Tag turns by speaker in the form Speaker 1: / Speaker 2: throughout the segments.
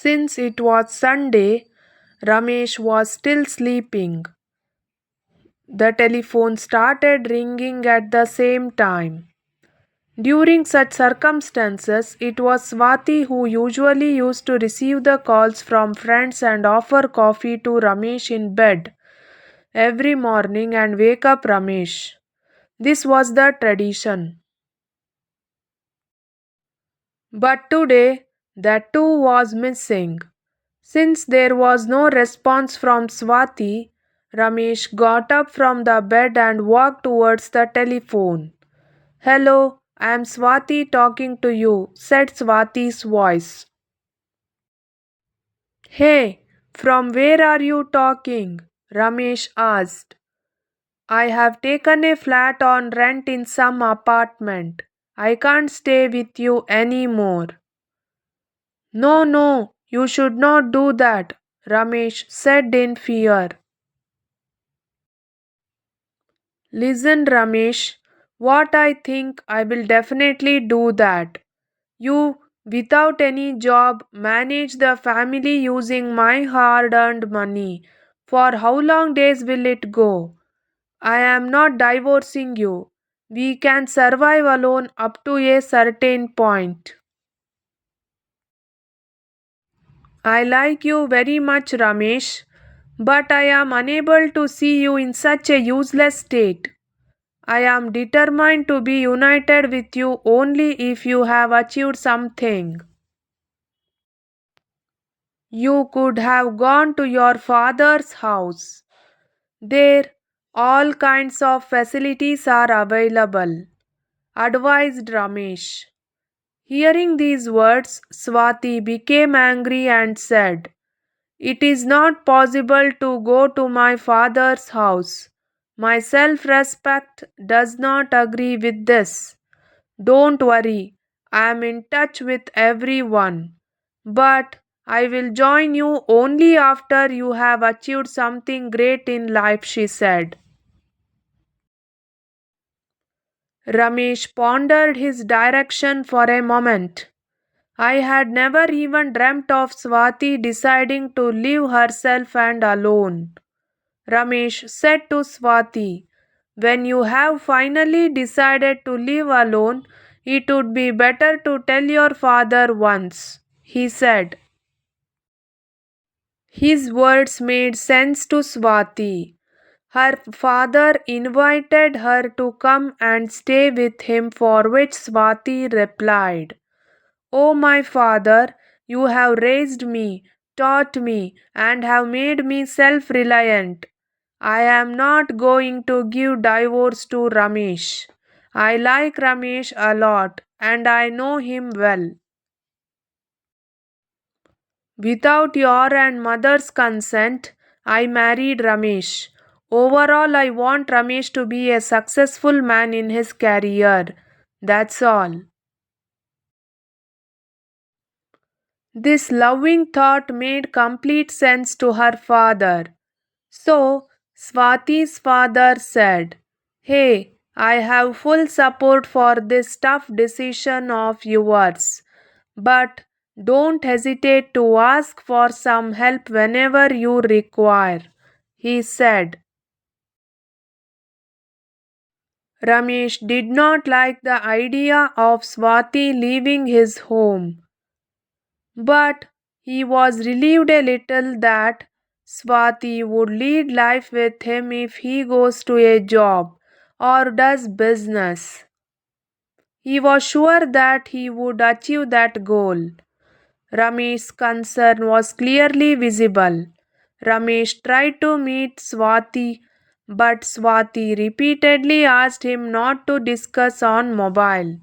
Speaker 1: Since it was Sunday, Ramesh was still sleeping. The telephone started ringing at the same time. During such circumstances, it was Swathi who usually used to receive the calls from friends and offer coffee to Ramesh in bed every morning and wake up Ramesh. This was the tradition. But today, that too was missing. Since there was no response from Swathi, Ramesh got up from the bed and walked towards the telephone. Hello, I am Swathi talking to you, said Swati's voice. Hey, from where are you talking? Ramesh asked. I have taken a flat on rent in some apartment. I can't stay with you anymore. No, no, you should not do that, Ramesh said in fear. Listen, Ramesh, what I think I will definitely do that. You, without any job, manage the family using my hard earned money. For how long days will it go? I am not divorcing you. We can survive alone up to a certain point. I like you very much, Ramesh, but I am unable to see you in such a useless state. I am determined to be united with you only if you have achieved something. You could have gone to your father's house. There, all kinds of facilities are available, advised Ramesh. Hearing these words, Swati became angry and said, It is not possible to go to my father's house. My self respect does not agree with this. Don't worry, I am in touch with everyone. But I will join you only after you have achieved something great in life, she said. Ramesh pondered his direction for a moment. I had never even dreamt of Swati deciding to leave herself and alone. Ramesh said to Swati, When you have finally decided to live alone, it would be better to tell your father once, he said. His words made sense to Swati. Her father invited her to come and stay with him, for which Swati replied, O my father, you have raised me, taught me, and have made me self reliant. I am not going to give divorce to Ramesh. I like Ramesh a lot and I know him well. Without your and mother's consent, I married Ramesh. Overall, I want Ramesh to be a successful man in his career. That's all. This loving thought made complete sense to her father. So, Swati's father said, Hey, I have full support for this tough decision of yours, but don't hesitate to ask for some help whenever you require, he said. Ramesh did not like the idea of Swati leaving his home. But he was relieved a little that Swati would lead life with him if he goes to a job or does business. He was sure that he would achieve that goal. Ramesh's concern was clearly visible. Ramesh tried to meet Swati, but Swati repeatedly asked him not to discuss on mobile.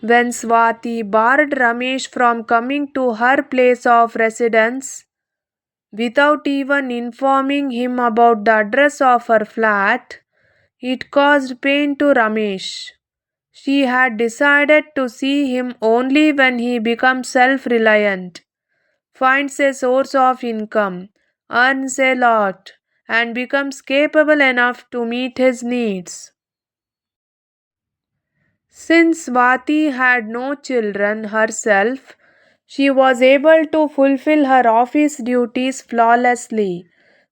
Speaker 1: When Swati barred Ramesh from coming to her place of residence without even informing him about the address of her flat, it caused pain to Ramesh. She had decided to see him only when he becomes self reliant, finds a source of income, earns a lot, and becomes capable enough to meet his needs. Since Swathi had no children herself, she was able to fulfill her office duties flawlessly,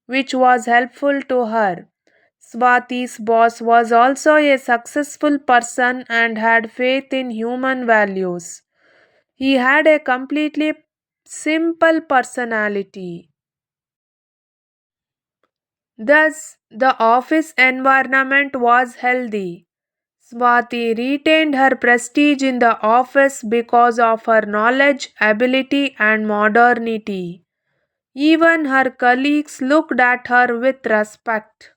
Speaker 1: which was helpful to her. Swati's boss was also a successful person and had faith in human values. He had a completely simple personality. Thus, the office environment was healthy. Swati retained her prestige in the office because of her knowledge, ability, and modernity. Even her colleagues looked at her with respect.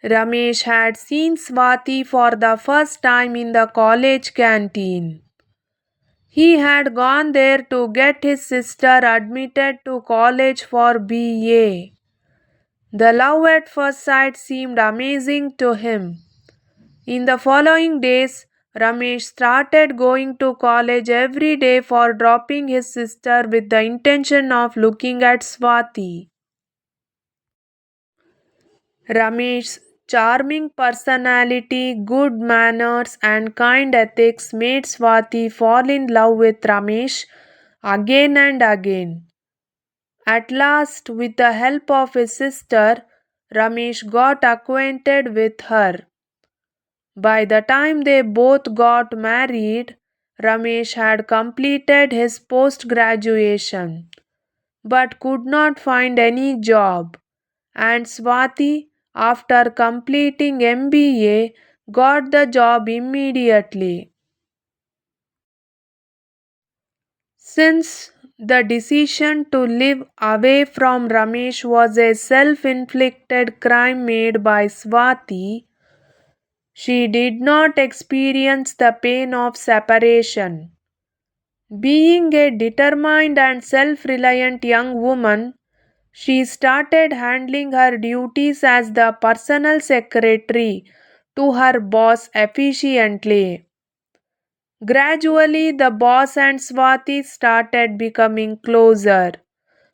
Speaker 1: Ramesh had seen Swati for the first time in the college canteen. He had gone there to get his sister admitted to college for BA. The love at first sight seemed amazing to him. In the following days, Ramesh started going to college every day for dropping his sister with the intention of looking at Swati. Ramesh's charming personality, good manners, and kind ethics made Swati fall in love with Ramesh again and again. At last, with the help of his sister, Ramesh got acquainted with her. By the time they both got married, Ramesh had completed his post graduation but could not find any job, and Swati, after completing MBA, got the job immediately. Since the decision to live away from Ramesh was a self inflicted crime made by Swati, she did not experience the pain of separation. Being a determined and self reliant young woman, she started handling her duties as the personal secretary to her boss efficiently. Gradually, the boss and Swati started becoming closer.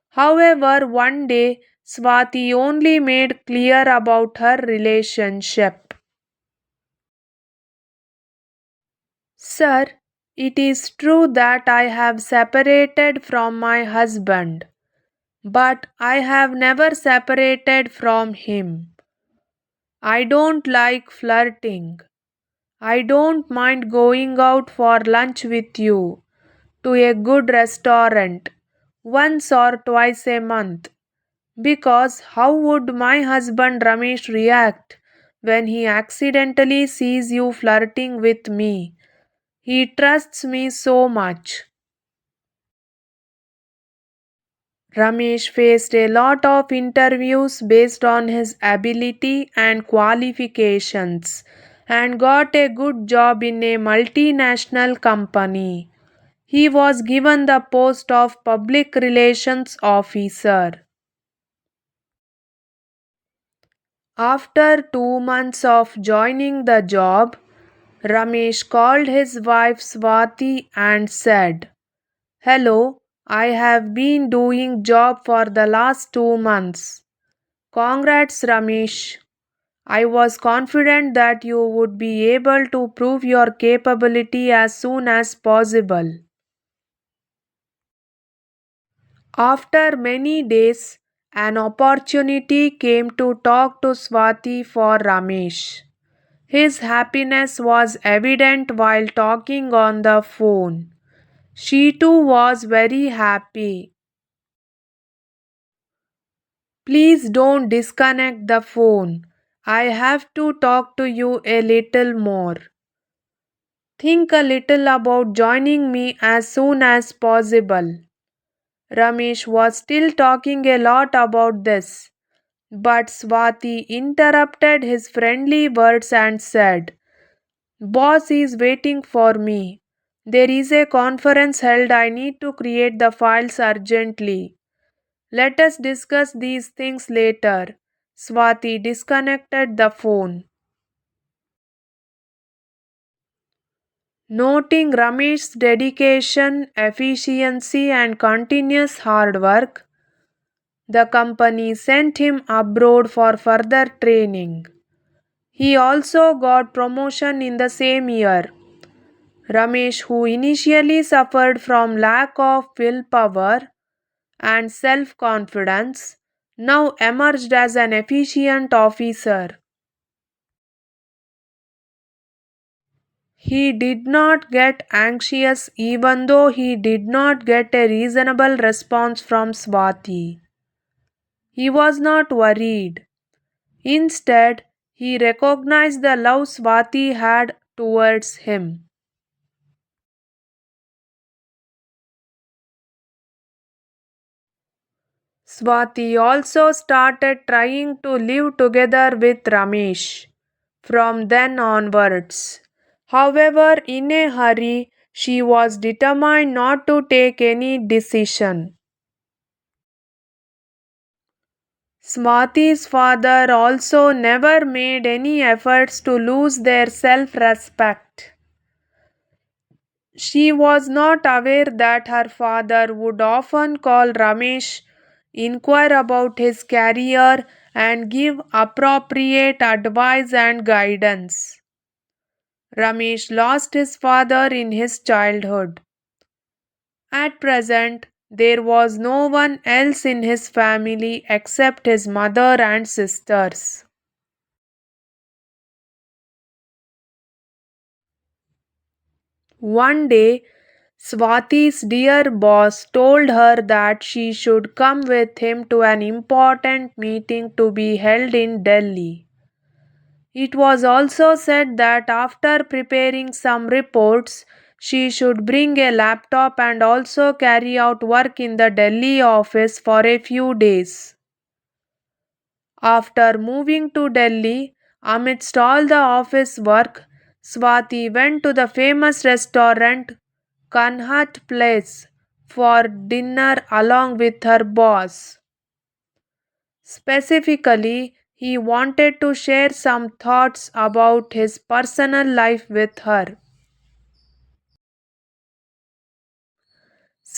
Speaker 1: However, one day, Swati only made clear about her relationship. Sir, it is true that I have separated from my husband, but I have never separated from him. I don't like flirting. I don't mind going out for lunch with you to a good restaurant once or twice a month. Because how would my husband Ramesh react when he accidentally sees you flirting with me? He trusts me so much. Ramesh faced a lot of interviews based on his ability and qualifications and got a good job in a multinational company. He was given the post of public relations officer. After 2 months of joining the job, Ramesh called his wife Swati and said, "Hello, I have been doing job for the last 2 months. Congrats, Ramesh. I was confident that you would be able to prove your capability as soon as possible." After many days, an opportunity came to talk to Swati for Ramesh. His happiness was evident while talking on the phone. She too was very happy. "Please don't disconnect the phone. I have to talk to you a little more. Think a little about joining me as soon as possible." Ramesh was still talking a lot about this, but Swati interrupted his friendly words and said, "Boss is waiting for me. There is a conference held. I need to create the files urgently. Let us discuss these things later." Swati disconnected the phone. Noting Ramesh's dedication, efficiency, and continuous hard work, the company sent him abroad for further training. He also got promotion in the same year. Ramesh, who initially suffered from lack of willpower and self confidence, now emerged as an efficient officer. He did not get anxious even though he did not get a reasonable response from Swathi. He was not worried. Instead, he recognized the love Swathi had towards him. Swathi also started trying to live together with Ramesh from then onwards. However, in a hurry, she was determined not to take any decision. Swati's father also never made any efforts to lose their self respect. She was not aware that her father would often call Ramesh, inquire about his career, and give appropriate advice and guidance. Ramesh lost his father in his childhood. At present, there was no one else in his family except his mother and sisters. One day, Swati's dear boss told her that she should come with him to an important meeting to be held in Delhi. It was also said that after preparing some reports, she should bring a laptop and also carry out work in the Delhi office for a few days. After moving to Delhi, amidst all the office work, Swati went to the famous restaurant Kanhat Place for dinner along with her boss. Specifically, he wanted to share some thoughts about his personal life with her.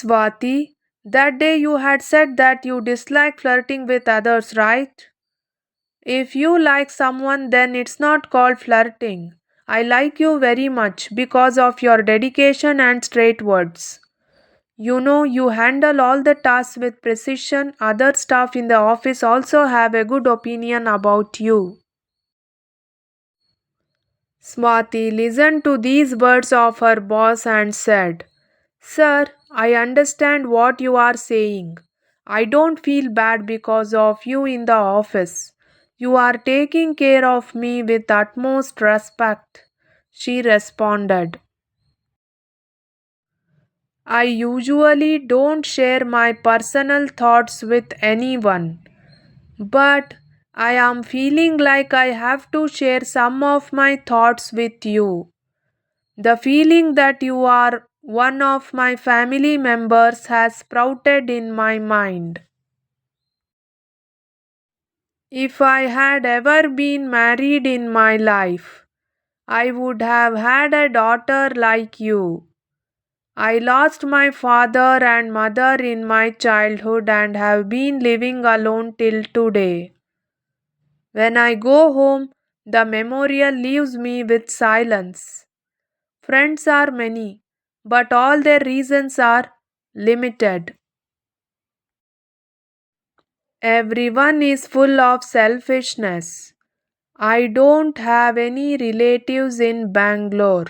Speaker 1: Swati, that day you had said that you dislike flirting with others, right? If you like someone, then it's not called flirting. I like you very much because of your dedication and straight words. You know, you handle all the tasks with precision. Other staff in the office also have a good opinion about you. Swati listened to these words of her boss and said, Sir, I understand what you are saying. I don't feel bad because of you in the office. You are taking care of me with utmost respect, she responded. I usually don't share my personal thoughts with anyone, but I am feeling like I have to share some of my thoughts with you. The feeling that you are one of my family members has sprouted in my mind. If I had ever been married in my life, I would have had a daughter like you. I lost my father and mother in my childhood and have been living alone till today. When I go home, the memorial leaves me with silence. Friends are many, but all their reasons are limited. Everyone is full of selfishness. I don't have any relatives in Bangalore.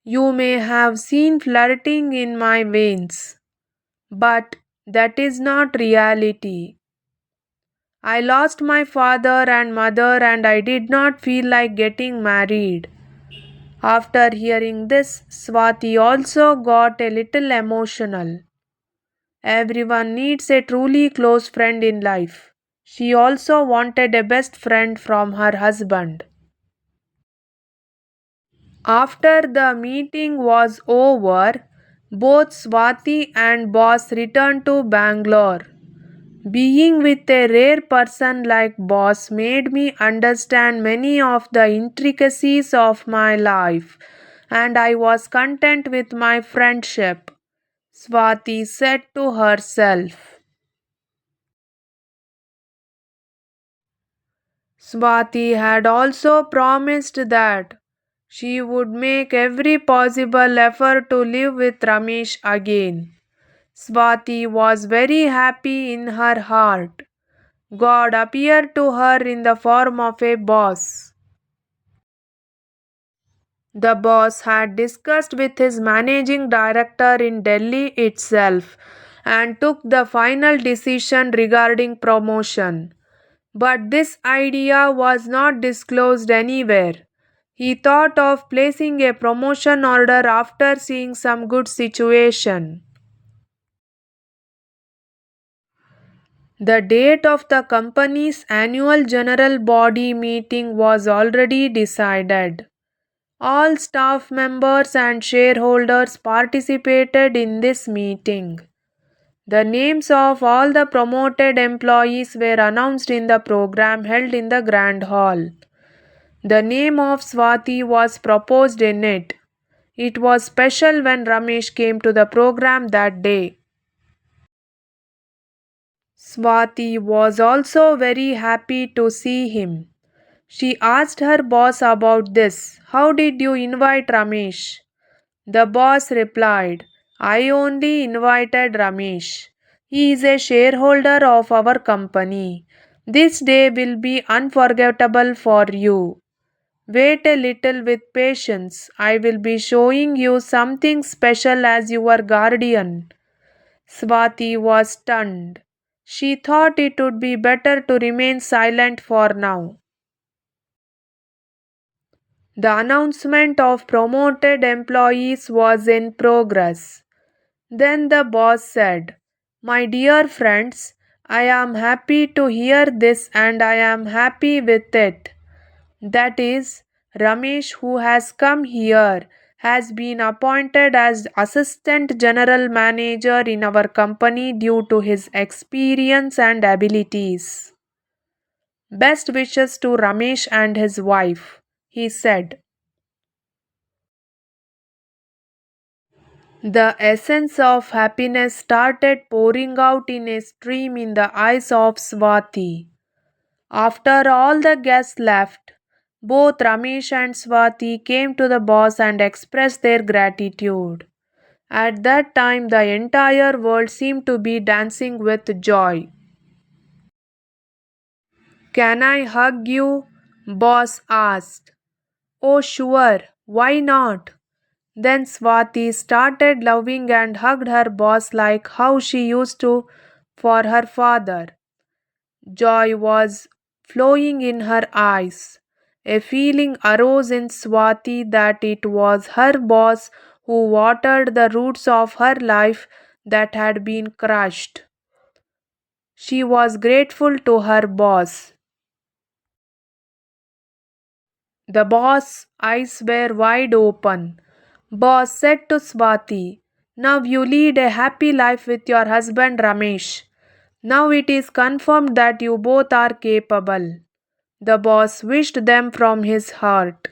Speaker 1: You may have seen flirting in my veins, but that is not reality. I lost my father and mother and I did not feel like getting married. After hearing this, Swati also got a little emotional. Everyone needs a truly close friend in life. She also wanted a best friend from her husband. After the meeting was over, both Swati and boss returned to Bangalore. Being with a rare person like boss made me understand many of the intricacies of my life, and I was content with my friendship, Swati said to herself. Swathi had also promised that she would make every possible effort to live with Ramesh again. Swathi was very happy in her heart. God appeared to her in the form of a boss. The boss had discussed with his managing director in Delhi itself and took the final decision regarding promotion. But this idea was not disclosed anywhere. He thought of placing a promotion order after seeing some good situation. The date of the company's annual general body meeting was already decided. All staff members and shareholders participated in this meeting. The names of all the promoted employees were announced in the program held in the Grand Hall. The name of Swathi was proposed in it. It was special when Ramesh came to the program that day. Swathi was also very happy to see him. She asked her boss about this. How did you invite Ramesh? The boss replied, I only invited Ramesh. He is a shareholder of our company. This day will be unforgettable for you. Wait a little with patience. I will be showing you something special as your guardian. Swati was stunned. She thought it would be better to remain silent for now. The announcement of promoted employees was in progress. Then the boss said, My dear friends, I am happy to hear this and I am happy with it. That is, Ramesh, who has come here, has been appointed as Assistant General Manager in our company due to his experience and abilities. Best wishes to Ramesh and his wife, he said. The essence of happiness started pouring out in a stream in the eyes of Swathi. After all the guests left, both Ramesh and Swathi came to the boss and expressed their gratitude. At that time, the entire world seemed to be dancing with joy. Can I hug you? Boss asked. Oh, sure, why not? Then Swati started loving and hugged her boss like how she used to for her father. Joy was flowing in her eyes. A feeling arose in Swati that it was her boss who watered the roots of her life that had been crushed. She was grateful to her boss. The boss' eyes were wide open. Boss said to Swati, Now you lead a happy life with your husband Ramesh. Now it is confirmed that you both are capable. The boss wished them from his heart.